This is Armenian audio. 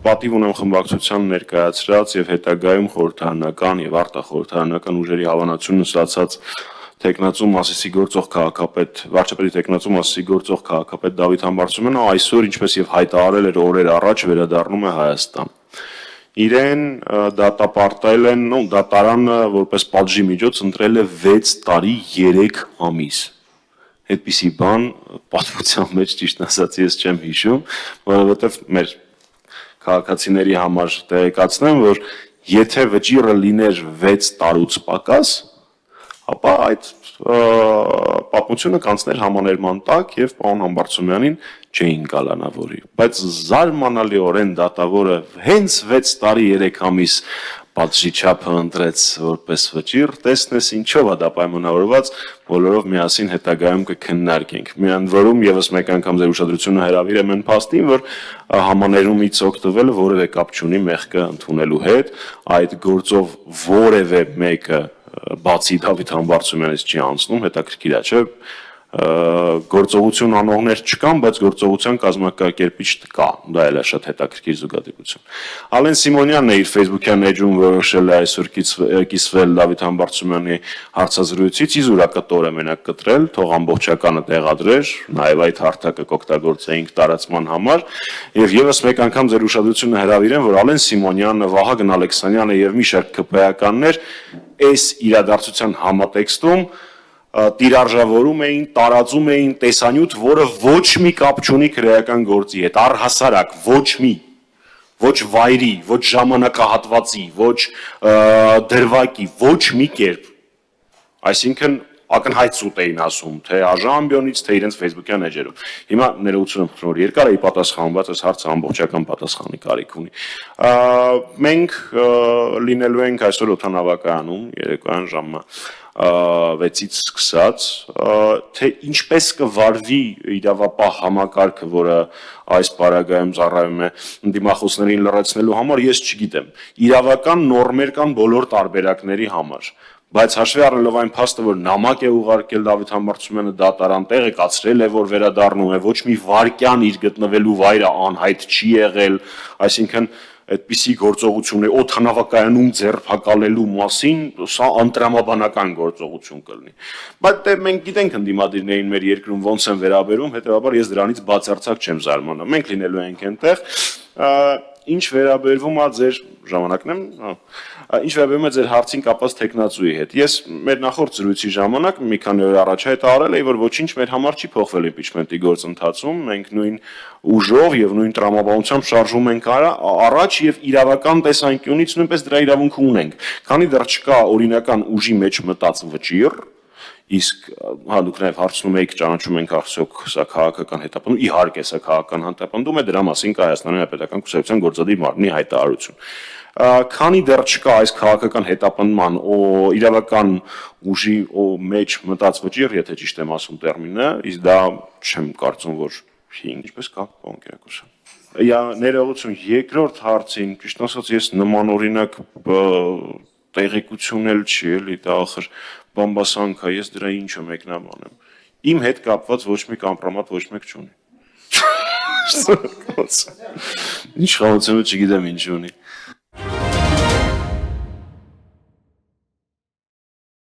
պատիվ ունեմ խմբակցության ներկայացրած եւ հետագայում խորհրդարանական եւ արտախորհրդարանական ուժերի հավանությունն ստացած տեխնացու Մասիսի գործող քաղաքապետ, վարչապետի տեխնացու Մասիսի գործող քաղաքապետ Դավիթ Համբարձումյանը այսօր, ինչպես եւ հայտարարել էր օրեր առաջ, վերադառնում է Հայաստան։ Իրեն դատապարտել են, դատարանը որպես պատժի միջոց ընտրել է 6 տարի 3 ամիս։ Այդպիսի բան պատմության մեջ ճիշտ ասած ես չեմ հիշում, որովհետեւ մեր քաղաքացիների համար տեղեկացնեմ, որ եթե վճիռը լիներ 6 տարուց պակաս, ապա այդ պատմությունը կանցներ համաներման տակ եւ պարոն Համբարձումյանին չէին կալանավորի, բայց զարմանալիորեն դատավորը հենց 6 տարի 3 ամիս պատժի չափը ընտրեց որպես վճիռ, տեսնես ինչով է դա պայմանավորված, բոլորով միասին հետագայում կքննարկենք։ Միայն որում եւս մեկ անգամ ձեր ուշադրությունը հրավիրեմ այն փաստին, որ համաներումից օգտվելը որևէ կապ չունի մեղքը ընդունելու հետ, այդ գործով որևէ մեկը բացի Դավիթ Համբարձումյանից չի անցնում, հետաքրքիր է, չէ՞։ Գործողություն անողներ չկան, բայց գործողության կազմակերպիչ կա, դա էլ է շատ հետաքրքիր զուգադիպություն։ Ալեն Սիմոնյանն է իր Facebook-յան էջում որոշել է այսօր կիսվել Դավիթ Համբարձումյանի հարցազրույցից, իզուրակտոր է մենակ կտրել, թող ամբողջականը տեղադրեր, նաև այդ հարթակը կօգտագործեինք տարածման համար, եւ եւս մեկ անգամ ձեր ուշադրությունը հրավիրեմ, որ Ալեն Սիմոնյանը, Վահագն Ալեքսանյանը եւ մի շարք ԿՊ-ականներ այս իրադարձության համատեքստում տիրարժավորում էին, տարածում էին տեսանյութ, որը ոչ մի կապ չունի քրեական գործի հետ, առհասարակ ոչ մի, ոչ վայրի, ոչ ժամանակահատվածի, ոչ դրվագի, ոչ մի կերպ։ Այսինքն ակնհայտ սուտ էին ասում, թե Աժամբյոնից, թե իրենց Facebook-յան էջերում։ Հիմա ներողություն խնդրում, որ երկար էի պատասխանում, բայց այս հարցը ամբողջական պատասխանի կարիք ունի։ Մենք լինելու ենք այսօր օդանավակայանում երեկոյան ժամը 6-ից սկսած, թե ինչպես կվարվի իրավապահ համակարգը, որը այս պարագայում ծառայում է դիմախոսներին լրացնելու համար, ես չգիտեմ։ Իրավական նորմեր կան բոլոր տարբերակների համար, բայց հաշվի առնելով այն փաստը, որ նամակ է ուղարկել Դավիթ Համբարձումյանը դատարան, տեղեկացրել է, որ վերադառնում է, ոչ մի վայրկյան իր գտնվելու վայրը անհայտ չի եղել, այսինքն այդպիսի գործողություն է օդանավակայանում ձերբակալելու մասին, սա անտրամաբանական գործողություն կլինի։ Բայց մենք գիտենք ընդդիմադիրներին մեր երկրում ոնց են վերաբերում, հետեւաբար ես դրանից բացարձակ չեմ զարմանում։ Մենք լինելու ենք այնտեղ, ինչ վերաբերվում է ձեր ժամանակն եմ, ինչ վերաբերում է ձեր հարցին կապված տեխնացուի հետ։ Ես մեր նախորդ զրույցի ժամանակ մի քանի օր առաջ հայտարարել էի, որ ոչինչ մեր համար չի փոխվել իմպիչմենտի գործընթացում, մենք նույն ուժով եւ նույն տրամաբանությամբ շարժվում ենք առաջ եւ իրավական տեսանկյունից նույնպես դրա իրավունքը ունենք։ Քանի դեռ չկա օրինական ուժի մեջ մտած վճիռ, իսկ դուք նաև հարցնում եք ճանաչում ենք արդյոք սա քաղաքական հետապնդում, իհարկե սա քաղաքական հետապնդում է, դրա մասին կա Հայաստանի Հանրապետական Կուսակցության գործադիր մարմնի հայտարարություն։ Քանի դեռ չկա այս քաղաքական հետապնդման իրավական ուժի մեջ մտած վճիռ, եթե ճիշտ եմ ասում տերմինը, իսկ դա չեմ կարծում, որ ինչպես կա, պարոն Կիրակոսյան։ Ներողություն, երկրորդ հարցին, ճիշտ ասած, ես նմանօրինակ տեղեկություն էլ չի, էլի, դա ախր բամբասանք է, ես դրա ինչը մեկնաբանեմ։ Իմ հետ կապված ոչ մի կամպրոմատ ոչ մեկ չունի։ Ինչ խաղացումը չգիտեմ ինչ ունի։